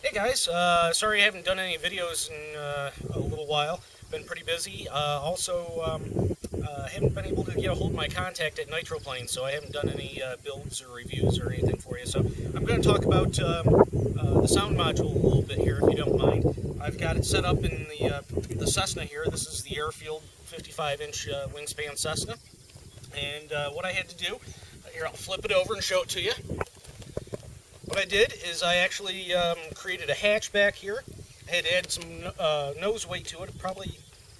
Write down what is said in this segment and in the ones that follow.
Hey guys, sorry I haven't done any videos in a little while. Been pretty busy. Haven't been able to get a hold of my contact at Nitroplane, so I haven't done any builds or reviews or anything for you. So I'm going to talk about the sound module a little bit here, if you don't mind. I've got it set up in the Cessna here. This is the Airfield 55-inch wingspan Cessna. And what I had to do, here I'll flip it over and show it to you. What I did is I actually created a hatch back here. I had to add some nose weight to it, probably,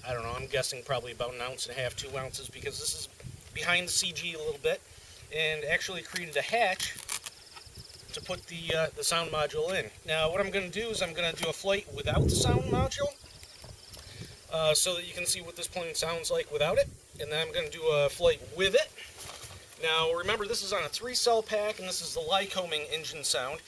I don't know, I'm guessing probably about 1.5 ounces, 2 ounces, because this is behind the CG a little bit, and actually created a hatch to put the sound module in. Now what I'm going to do is I'm going to do a flight without the sound module, so that you can see what this plane sounds like without it, and then I'm going to do a flight with it. Now remember, this is on a 3-cell pack, and this is the Lycoming engine sound.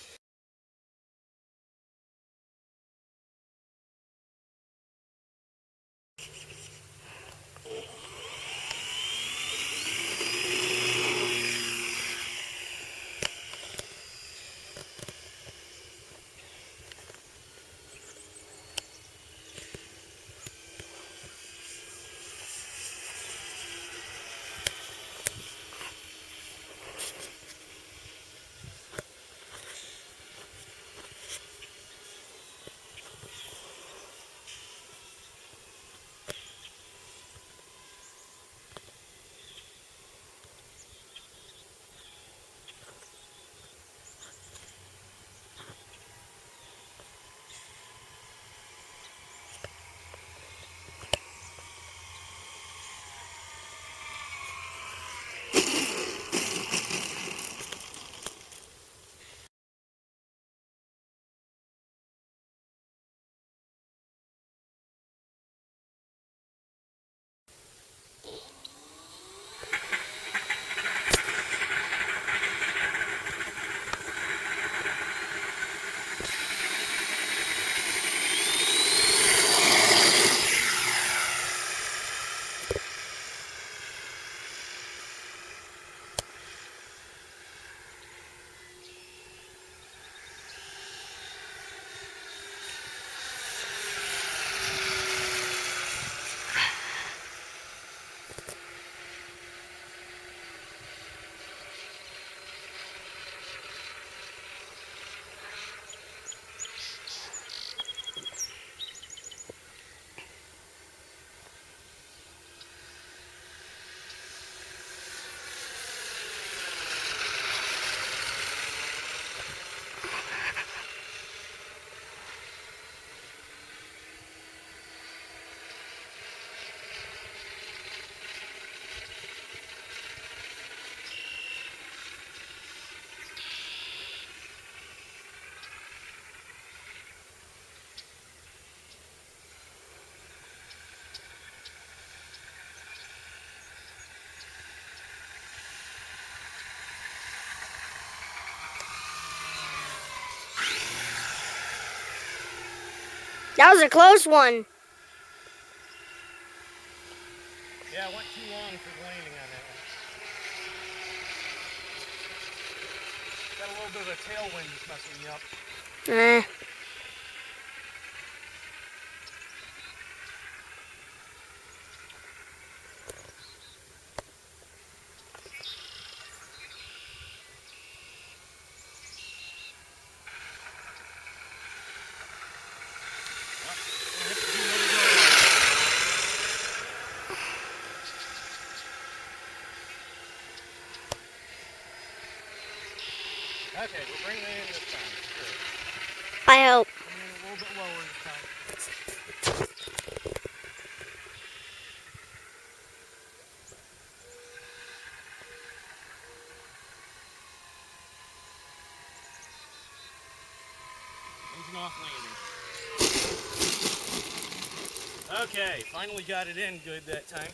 That was a close one. Yeah, I went too long for landing on that one. Got a little bit of a tailwind just messing me up. Eh. Okay, we'll bring that in this time. Good. I hope. Bring it in a little bit lower this time. Engine off landing. Okay, finally got it in good that time.